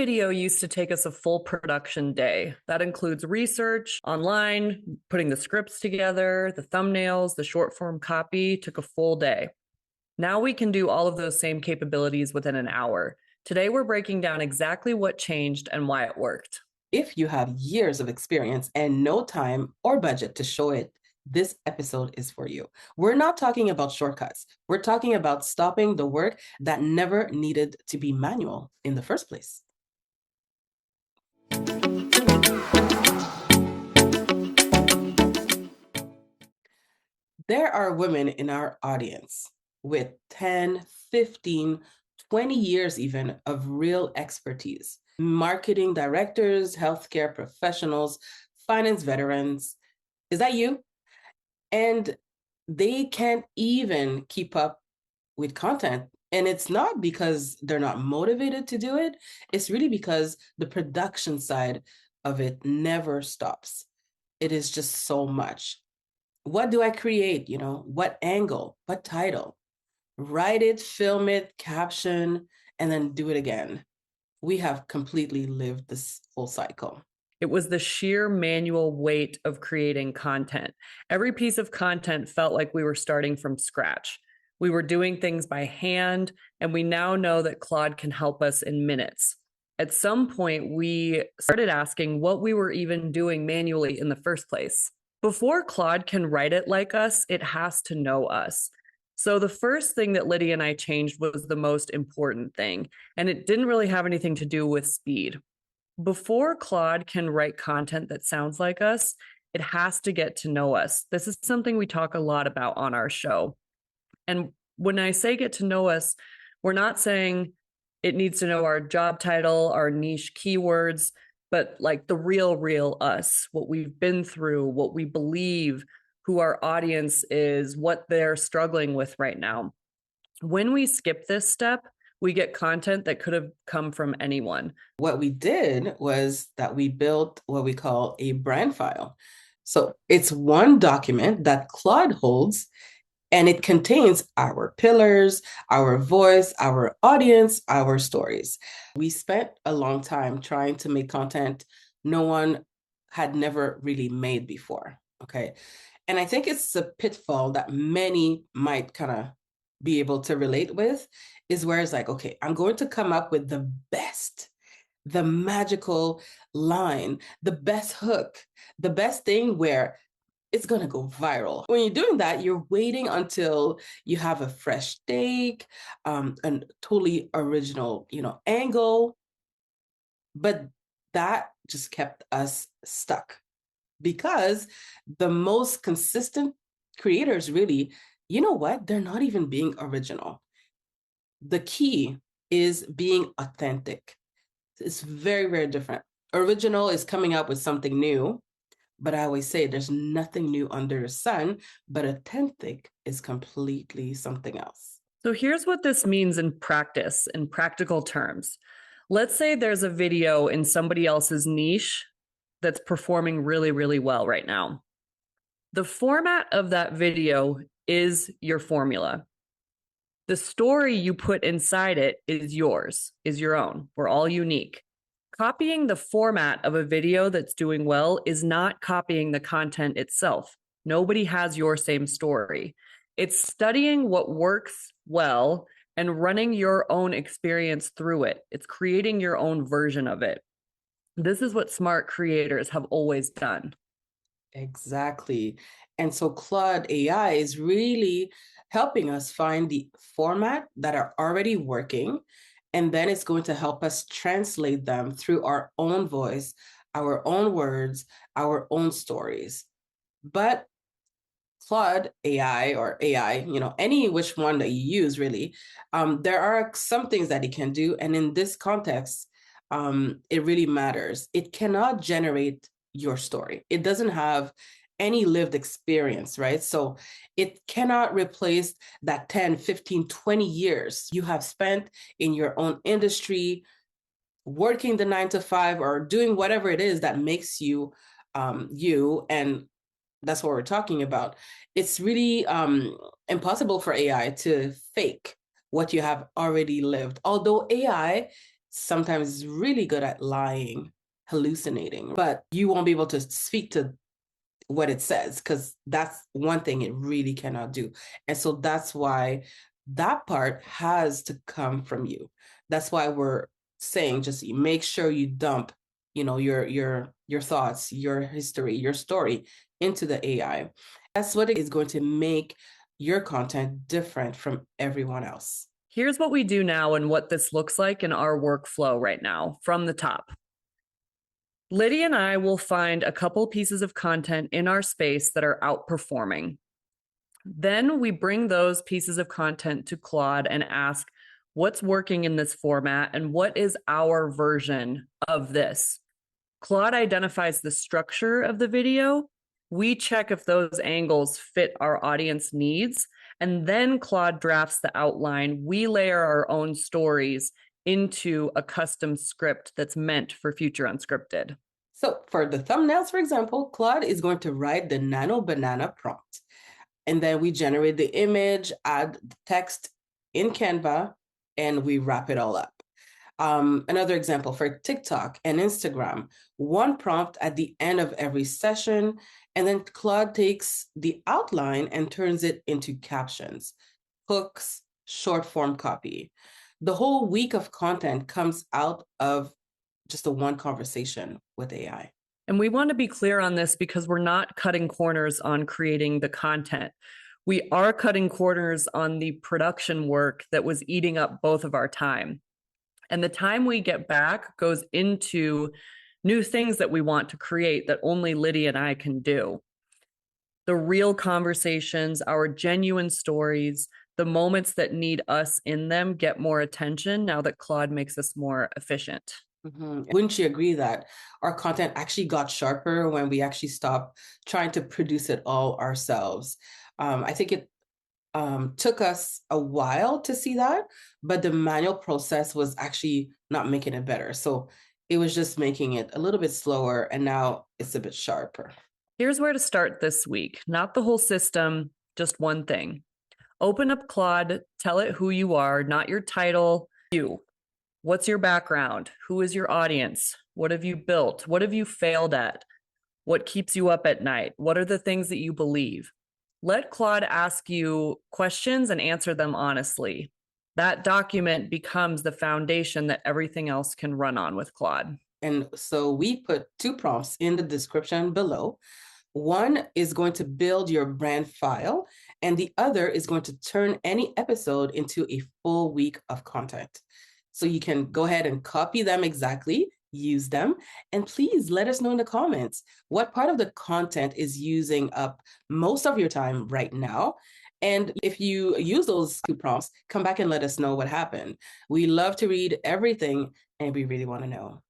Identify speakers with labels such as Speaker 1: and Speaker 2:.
Speaker 1: Video used to take us a full production day. That includes research online, putting the scripts together, the thumbnails, the short form copy took a full day. Now we can do all of those same capabilities within an hour. Today, we're breaking down exactly what changed and why it worked.
Speaker 2: If you have years of experience and no time or budget to show it, this episode is for you. We're not talking about shortcuts. We're talking about stopping the work that never needed to be manual in the first place. There are women in our audience with 10, 15, 20 years even of real expertise. Marketing directors, healthcare professionals, finance veterans. Is that you? And they can't even keep up with content. And it's not because they're not motivated to do it. It's really because the production side of it never stops. It is just so much. What do I create? What angle, what title? Write it, film it, caption, and then do it again. We have completely lived this whole cycle.
Speaker 1: It was the sheer manual weight of creating content. Every piece of content felt like we were starting from scratch. We were doing things by hand, and we now know that Claude can help us in minutes. At some point, we started asking what we were even doing manually in the first place. Before Claude can write it like us, it has to know us. So the first thing that Lydie and I changed was the most important thing, and it didn't really have anything to do with speed. Before Claude can write content that sounds like us, it has to get to know us. This is something we talk a lot about on our show. And when I say get to know us, we're not saying it needs to know our job title, our niche keywords, but like the real us, what we've been through, what we believe, who our audience is, what they're struggling with right now. When we skip this step, we get content that could have come from anyone.
Speaker 2: What we did was that we built what we call a brand file. So it's one document that Claude holds, and it contains our pillars, our voice, our audience, our stories. We spent a long time trying to make content no one had never really made before. Okay. And I think it's a pitfall that many might kind of be able to relate with, is where it's like, okay, I'm going to come up with the best, the magical line, the best hook, the best thing where it's going to go viral. When you're doing that, you're waiting until you have a fresh take, a totally original, angle. But that just kept us stuck, because the most consistent creators really, you know what? They're not even being original. The key is being authentic. It's very, very different. Original is coming up with something new, but I always say there's nothing new under the sun, but authentic is completely something else.
Speaker 1: So here's what this means in practice, in practical terms. Let's say there's a video in somebody else's niche that's performing really, really well right now. The format of that video is your formula. The story you put inside it is yours, is your own. We're all unique. Copying the format of a video that's doing well is not copying the content itself. Nobody has your same story. It's studying what works well and running your own experience through it. It's creating your own version of it. This is what smart creators have always done.
Speaker 2: Exactly. And so Claude AI is really helping us find the format that are already working. And then it's going to help us translate them through our own voice, our own words, our own stories. But Claude AI or AI, any which one that you use really, there are some things that it can do. And in this context, it really matters. It cannot generate your story. It doesn't have any lived experience, right? So it cannot replace that 10, 15, 20 years you have spent in your own industry, working the 9 to 5 or doing whatever it is that makes you you. And that's what we're talking about. It's really impossible for AI to fake what you have already lived. Although AI sometimes is really good at lying, hallucinating, but you won't be able to speak to what it says because that's one thing it really cannot do. And so that's why that part has to come from you. That's why we're saying just make sure you dump, your thoughts, your history, your story into the AI. That's what is going to make your content different from everyone else.
Speaker 1: Here's what we do now and what this looks like in our workflow right now from the top. Lydie and I will find a couple pieces of content in our space that are outperforming. Then we bring those pieces of content to Claude and ask, what's working in this format and what is our version of this? Claude identifies the structure of the video. We check if those angles fit our audience needs. And then Claude drafts the outline. We layer our own stories into a custom script that's meant for future Unscripted.
Speaker 2: So for the thumbnails, for example, Claude is going to write the nano banana prompt. And then we generate the image, add the text in Canva, and we wrap it all up. Another example for TikTok and Instagram, one prompt at the end of every session, and then Claude takes the outline and turns it into captions, hooks, short form copy. The whole week of content comes out of just a one conversation with AI.
Speaker 1: And we want to be clear on this because we're not cutting corners on creating the content. We are cutting corners on the production work that was eating up both of our time. And the time we get back goes into new things that we want to create that only Lydie and I can do. The real conversations, our genuine stories, the moments that need us in them get more attention now that Claude makes us more efficient.
Speaker 2: Mm-hmm. Wouldn't you agree that our content actually got sharper when we actually stopped trying to produce it all ourselves? I think it took us a while to see that, but the manual process was actually not making it better. So it was just making it a little bit slower, and now it's a bit sharper.
Speaker 1: Here's where to start this week. Not the whole system, just one thing. Open up Claude, tell it who you are, not your title, you. What's your background? Who is your audience? What have you built? What have you failed at? What keeps you up at night? What are the things that you believe? Let Claude ask you questions and answer them honestly. That document becomes the foundation that everything else can run on with Claude.
Speaker 2: And so we put 2 prompts in the description below. One is going to build your brand file, and the other is going to turn any episode into a full week of content. So you can go ahead and copy them exactly, use them, and please let us know in the comments what part of the content is using up most of your time right now. And if you use those 2 prompts, come back and let us know what happened. We love to read everything, and we really want to know.